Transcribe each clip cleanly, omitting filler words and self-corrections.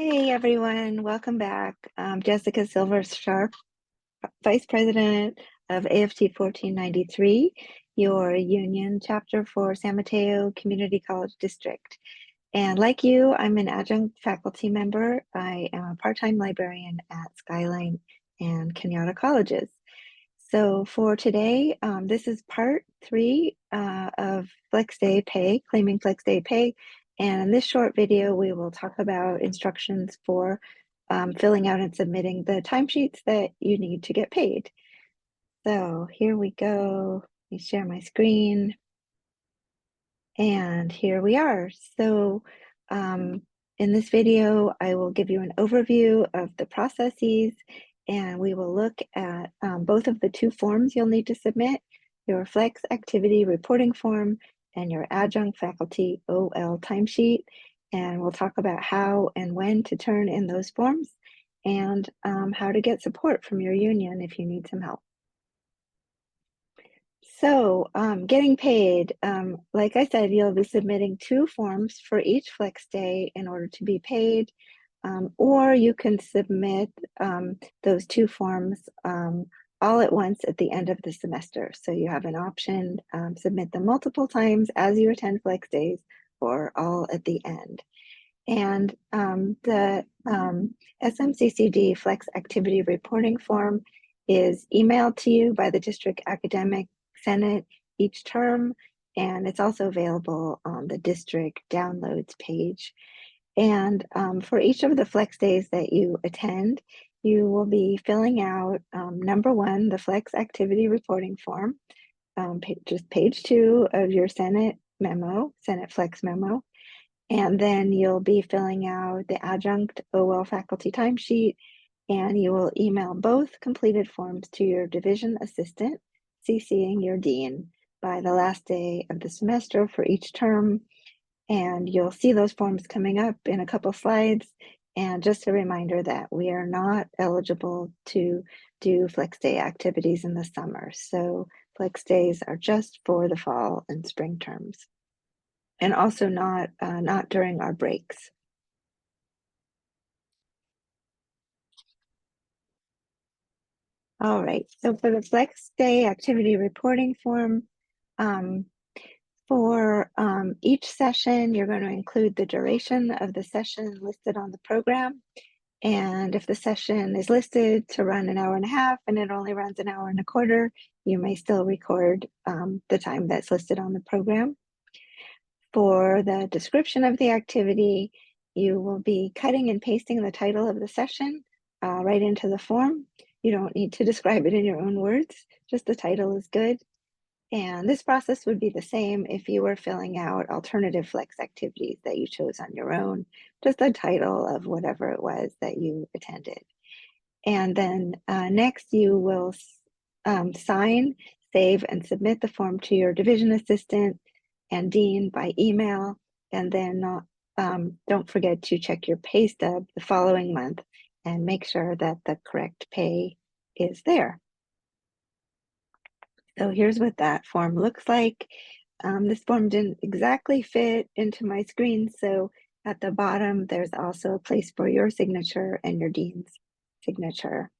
Hey everyone, welcome back. I'm Jessica Silver Sharp, Vice President of AFT 1493, your union chapter for San Mateo Community College District. And like you, I'm an adjunct faculty member. I am a part-time librarian at Skyline and Kenyatta Colleges. So for today, this is part 3 of Flex Day Pay, claiming Flex Day Pay. And in this short video, we will talk about instructions for filling out and submitting the timesheets that you need to get paid. So here we go. Let me share my screen. And here we are. So in this video, I will give you an overview of the processes, and we will look at both of the 2 forms you'll need to submit, your Flex Activity Reporting Form and your Adjunct Faculty OL Timesheet. And we'll talk about how and when to turn in those forms and how to get support from your union if you need some help. So getting paid, like I said, you'll be submitting 2 forms for each Flex Day in order to be paid, or you can submit those 2 forms all at once at the end of the semester. So you have an option, submit them multiple times as you attend Flex Days or all at the end. And the SMCCCD Flex Activity Reporting Form is emailed to you by the District Academic Senate each term, and it's also available on the district downloads page. And for each of the Flex Days that you attend, you will be filling out number 1, the Flex Activity Reporting Form, just page 2 of your Senate memo, Senate Flex memo. And then you'll be filling out the Adjunct OL Faculty Timesheet, and you will email both completed forms to your division assistant, CCing your dean, by the last day of the semester for each term. And you'll see those forms coming up in a couple slides. And just a reminder that we are not eligible to do Flex Day activities in the summer. So Flex Days are just for the fall and spring terms, and also not during our breaks. All right, so for the Flex Day activity reporting form, for each session, you're going to include the duration of the session listed on the program. And if the session is listed to run 1.5 hours and it only runs 1.25 hours, you may still record the time that's listed on the program. For the description of the activity, you will be cutting and pasting the title of the session right into the form. You don't need to describe it in your own words, just the title is good. And this process would be the same if you were filling out alternative Flex activities that you chose on your own, just the title of whatever it was that you attended. And then next you will sign, save, and submit the form to your division assistant and dean by email. And then don't forget to check your pay stub the following month and make sure that the correct pay is there. So here's what that form looks like. This form didn't exactly fit into my screen, so at the bottom there's also a place for your signature and your dean's signature.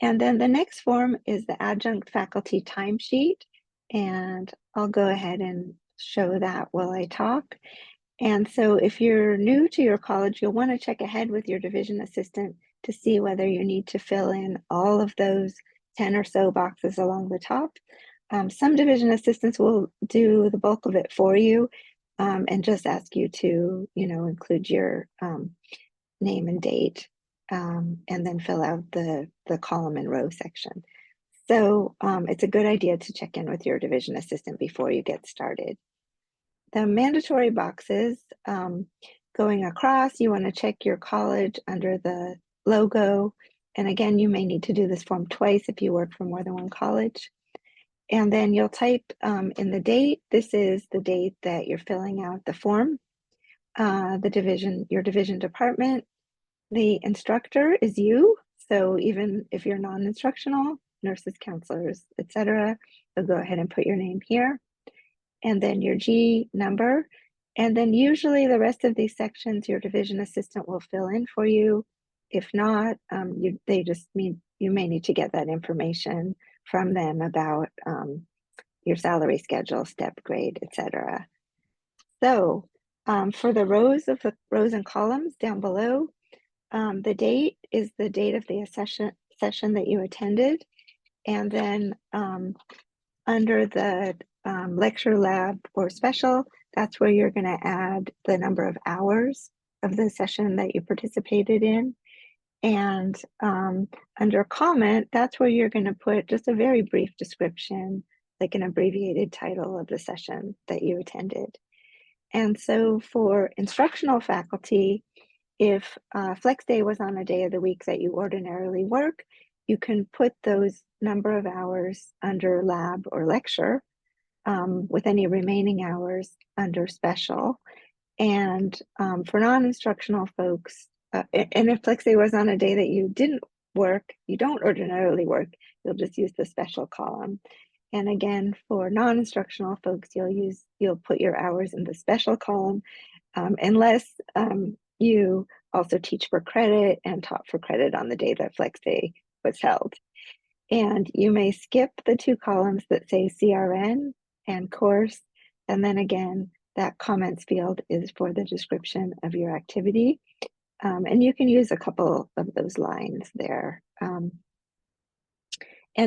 And then the next form is the Adjunct Faculty Timesheet, and I'll go ahead and show that while I talk. And so if you're new to your college, you'll want to check ahead with your division assistant to see whether you need to fill in all of those 10 or so boxes along the top. Some division assistants will do the bulk of it for you and just ask you to, include your name and date and then fill out the column and row section. So it's a good idea to check in with your division assistant before you get started. The mandatory boxes going across, you want to check your college under the logo. And again, you may need to do this form twice if you work for more than one college. And then you'll type in the date. This is the date that you're filling out the form. The division, your division department. The instructor is you. So even if you're non-instructional, nurses, counselors, etc., you'll go ahead and put your name here. And then your G number And then usually the rest of these sections, your division assistant will fill in for you. If not, they just mean you may need to get that information from them about your salary schedule, step grade, etc. So for the rows and columns down below, the date is the date of the session that you attended. And then under the lecture, lab, or special, that's where you're going to add the number of hours of the session that you participated in. And under comment, that's where you're going to put just a very brief description, like an abbreviated title of the session that you attended. And so for instructional faculty, if Flex Day was on a day of the week that you ordinarily work, you can put those number of hours under lab or lecture, with any remaining hours under special. And for non-instructional folks, and if Flex Day was on a day that you didn't work, you don't ordinarily work, you'll just use the special column. And again, for non-instructional folks, you'll put your hours in the special column, unless you also teach for credit and taught for credit on the day that Flex Day was held. And you may skip the two columns that say CRN and course, and then again, that comments field is for the description of your activity. And you can use a couple of those lines there. And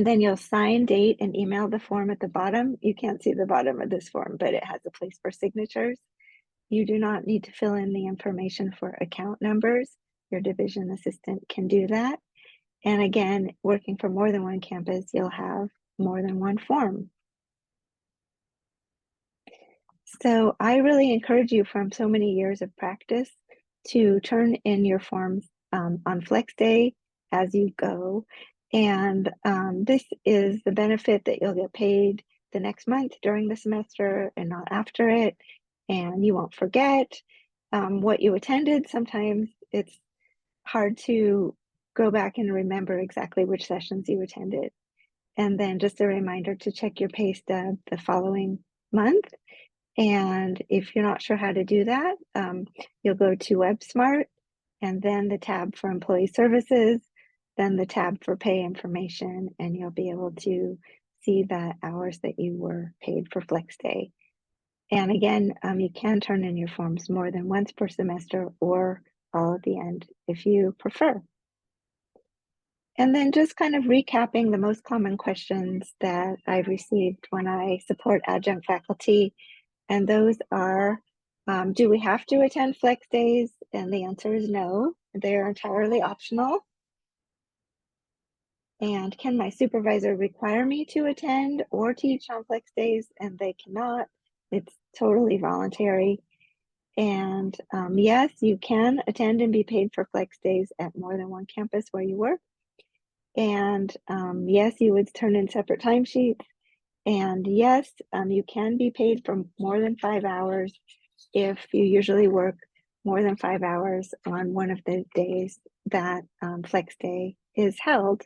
then you'll sign, date, and email the form at the bottom. You can't see the bottom of this form, but it has a place for signatures. You do not need to fill in the information for account numbers. Your division assistant can do that. And again, working for more than one campus, you'll have more than one form. So I really encourage you, from so many years of practice, to turn in your forms on Flex Day as you go. And this is the benefit that you'll get paid the next month during the semester and not after it. And you won't forget what you attended. Sometimes it's hard to go back and remember exactly which sessions you attended. And then just a reminder to check your pay stub the following month. And if you're not sure how to do that, you'll go to WebSmart, and then the tab for employee services, then the tab for pay information, and you'll be able to see the hours that you were paid for Flex Day. And again, you can turn in your forms more than once per semester, or all at the end if you prefer. And then just kind of recapping the most common questions that I've received when I support adjunct faculty. And those are, do we have to attend Flex Days? And the answer is no, they're entirely optional. And can my supervisor require me to attend or teach on Flex Days? And they cannot. It's totally voluntary. And yes, you can attend and be paid for Flex Days at more than one campus where you work. And yes, you would turn in separate timesheets. And yes, you can be paid for more than 5 hours if you usually work more than 5 hours on one of the days that Flex Day is held,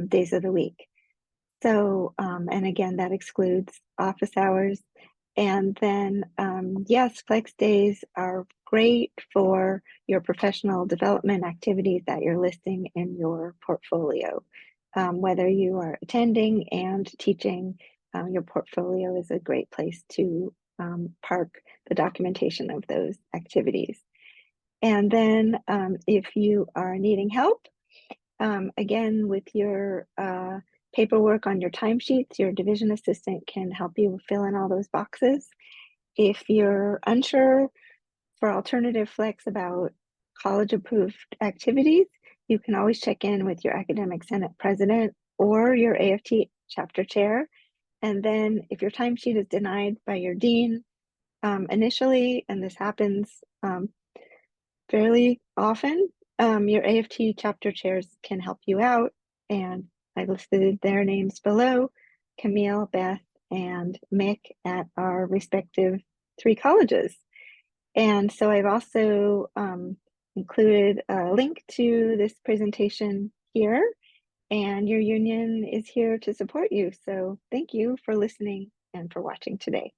days of the week. So, and again, that excludes office hours. And then, yes, Flex Days are great for your professional development activities that you're listing in your portfolio. Whether you are attending and teaching, your portfolio is a great place to park the documentation of those activities. And then if you are needing help, again, with your paperwork on your timesheets, your division assistant can help you fill in all those boxes. If you're unsure for alternative Flex about college approved activities, you can always check in with your academic senate president or your AFT chapter chair. And then if your timesheet is denied by your dean initially, and this happens fairly often, your AFT chapter chairs can help you out. And I listed their names below: Camille, Beth, and Mick at our respective 3 colleges. And so I've also included a link to this presentation here, and your union is here to support you. So thank you for listening and for watching today.